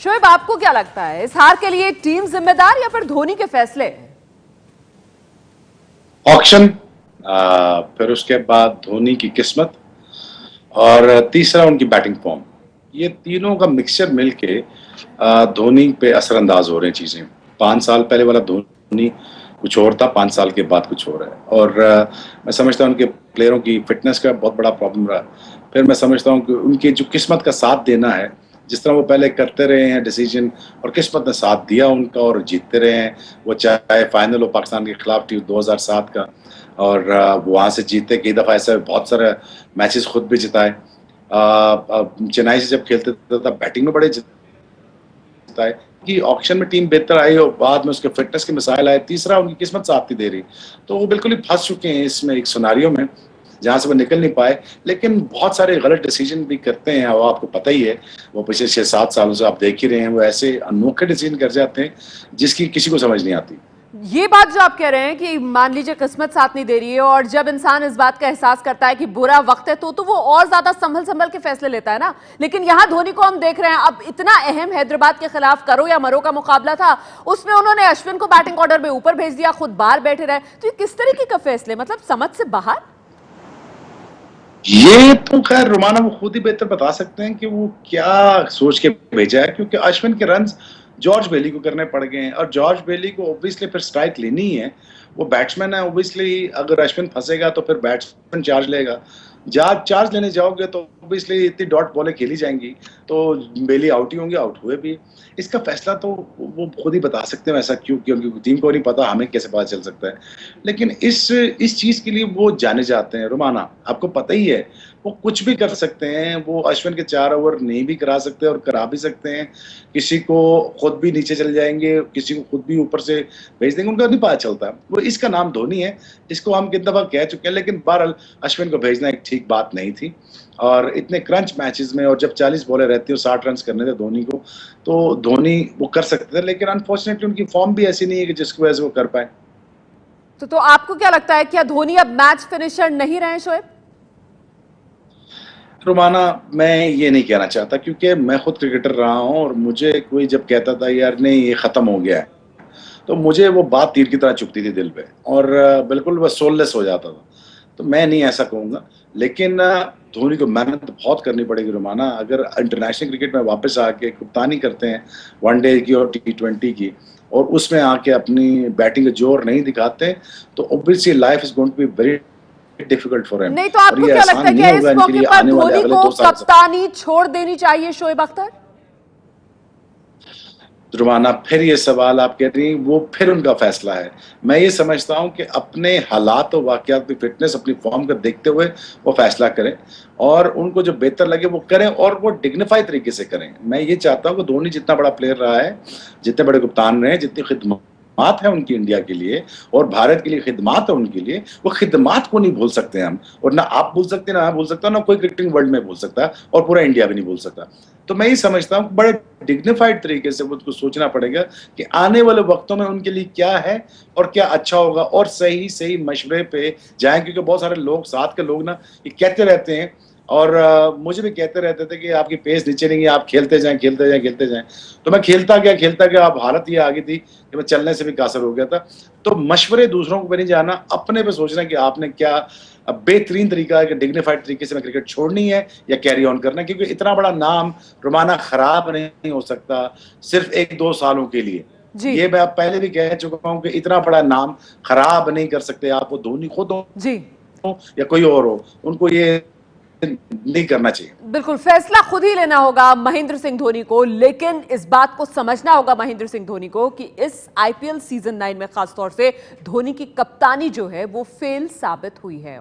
शोएब, आपको क्या लगता है, इस हार के लिए टीम जिम्मेदार या फिर धोनी के फैसले? ऑक्शन, फिर उसके बाद धोनी की किस्मत और तीसरा उनकी बैटिंग फॉर्म। ये तीनों का मिक्सचर मिलके धोनी पे असरअंदाज हो रहे हैं चीजें। 5 साल पहले वाला धोनी कुछ और था, 5 साल के बाद कुछ और है। और मैं समझता हूँ उनके प्लेयरों की फिटनेस का बहुत बड़ा प्रॉब्लम रहा। फिर मैं समझता हूँ कि उनकी जो किस्मत का साथ देना है, जिस तरह वो पहले करते रहे हैं डिसीजन, और किस्मत ने साथ दिया उनका और जीतते रहे हैं। वो चाहे फाइनल हो पाकिस्तान के खिलाफ 2007 का, और वहाँ से जीते कई दफ़ा, ऐसे बहुत सारे मैचेस खुद भी जिताए। चेन्नई से जब खेलते थे तब बैटिंग में बड़े जिताए कि ऑक्शन में टीम बेहतर आई और बाद में उसके फिटनेस के मिसाइल आए। तीसरा उनकी किस्मत साथ नहीं दे रही, तो वो बिल्कुल ही फंस चुके हैं इसमें, एक सिनेरियो में जहाँ से वो निकल नहीं पाए। लेकिन बहुत सारे गलत डिसीजन भी करते हैं, वो आपको पता ही है। वो पिछले 6-7 सालों से आप देख ही रहे हैं, वो ऐसे अनोखे डिसीजन कर जाते हैं जिसकी किसी को समझ नहीं आती। ये बात जो आप कह रहे हैं कि मान लीजिए किस्मत साथ नहीं दे रही है, और जब इंसान इस बात का एहसास करता है कि बुरा वक्त है तो वो और ज्यादा संभल संभल के फैसले लेता है ना। लेकिन यहां धोनी को हम देख रहे हैं, अब इतना अहम हैदराबाद के खिलाफ करो या मरो का मुकाबला था, उसमें उन्होंने अश्विन को बैटिंग ऑर्डर में ऊपर भेज दिया, खुद बाहर बैठे रहे। तो ये किस तरीके का फैसले, मतलब समझ से बाहर। ये तो खैर रुमाना वो खुद ही बेहतर बता सकते हैं कि वो क्या सोच के भेजा है, क्योंकि अश्विन के रन्स जॉर्ज बेली को करने पड़ गए हैं, और जॉर्ज बेली को ऑब्वियसली फिर स्ट्राइक लेनी ही है। वो बैट्समैन है, ऑब्वियसली अगर अश्विन फंसेगा तो फिर बैट्समैन चार्ज लेगा। चार्ज लेने जाओगे तो ऑब्वियसली इतनी डॉट बॉलें खेली जाएंगी, तो बेली आउट ही होंगे, आउट हुए भी। इसका फैसला तो वो खुद ही बता सकते हैं ऐसा क्यों, क्योंकि टीम को नहीं पता, हमें कैसे पता चल सकता है। लेकिन इस चीज के लिए वो जाने जाते हैं रुमाना, आपको पता ही है। वो कुछ भी कर सकते हैं, वो अश्विन के 4 ओवर नहीं भी करा सकते और करा भी सकते हैं। किसी को खुद भी नीचे चले जाएंगे, किसी को खुद भी ऊपर से भेज देंगे, उनका नहीं पता चलता। वो इसका नाम धोनी है, इसको हम कितने दफा कह चुके हैं। लेकिन बहरहाल अश्विन को भेजना एक ठीक बात नहीं थी, और इतने क्रंच मैचेस में, और जब 40 बॉलें रहती हो, 60 रन करने थे धोनी को, तो धोनी वो कर सकते थे। लेकिन अनफॉर्चुनेटली उनकी फॉर्म भी ऐसी नहीं है कि जिसकी वजह से वो कर पाए। तो आपको क्या लगता है, क्या धोनी अब मैच फिनिशर नहीं रहे शोएब? रुमाना, मैं ये नहीं कहना चाहता, क्योंकि मैं खुद क्रिकेटर रहा हूं, और मुझे कोई जब कहता था यार नहीं ये खत्म हो गया है, तो मुझे वो बात तीर की तरह चुभती थी दिल पे, और बिल्कुल वह सोललेस हो जाता था। तो मैं नहीं ऐसा कहूँगा। लेकिन धोनी को मेहनत बहुत करनी पड़ेगी रुमाना, अगर इंटरनेशनल क्रिकेट में वापस आके कप्तानी करते हैं वनडे की और T20 की, और उसमें आके अपनी बैटिंग का जोर नहीं दिखाते, तो obviously life is going to be very difficult for him. नहीं तो और आपको ये क्या लगता आसान है नहीं कि होगा इस इनके मौके लिए पर आने वाले धोनी अगले को 2 साल। कप्तानी छोड़ देनी चाहिए शोएब अख्तर? रुमाना, फिर ये सवाल आप कह रही हैं, वो फिर उनका फैसला है। मैं ये समझता हूं कि अपने हालात और वाकयात की फिटनेस, अपनी फॉर्म को देखते हुए वो फैसला करें, और उनको जो बेहतर लगे वो करें, और वो डिग्निफाइड तरीके से करें। मैं ये चाहता हूं कि धोनी जितना बड़ा प्लेयर रहा है, जितने बड़े कप्तान रहे, जितनी खिदमत है उनकी इंडिया के लिए और भारत के लिए खिदमत है उनके लिए, वो खिदमत को नहीं भूल सकते हम। और ना आप भूल सकते, ना मैं भूल सकता, ना कोई क्रिकेटिंग वर्ल्ड में भूल सकता, और पूरा इंडिया भी नहीं भूल सकता। तो मैं ये समझता हूँ बड़े डिग्निफाइड तरीके से उसको सोचना पड़ेगा कि आने वाले वक्तों में उनके लिए क्या है और क्या अच्छा होगा, और सही सही मशवरे पे जाएं। क्योंकि बहुत सारे लोग, साथ के लोग ना, ये कहते रहते हैं, और मुझे भी कहते रहते थे कि आपकी पेस नीचे नहीं है, आप खेलते जाएं, खेलते जाएं, खेलते जाएं। तो मैं खेलता गया, अब हालत ये आ गई थी कि मैं चलने से भी कासर हो गया था। तो मशवरे दूसरों को भी नहीं जाना, अपने पे सोचना कि आपने क्या बेहतरीन तरीका है कि डिग्निफाइड तरीके से मैं क्रिकेट छोड़नी है या कैरी ऑन करना है। क्योंकि इतना बड़ा नाम रुमाना खराब नहीं हो सकता सिर्फ 1-2 सालों के लिए। ये मैं पहले भी कह चुका हूं कि इतना बड़ा नाम खराब नहीं कर सकते आप। वो धोनी खुद हो या कोई और हो, उनको ये नहीं करना चाहिए। बिल्कुल, फैसला खुद ही लेना होगा महेंद्र सिंह धोनी को। लेकिन इस बात को समझना होगा महेंद्र सिंह धोनी को कि इस IPL सीजन 9 में खासतौर से धोनी की कप्तानी जो है वो फेल साबित हुई है।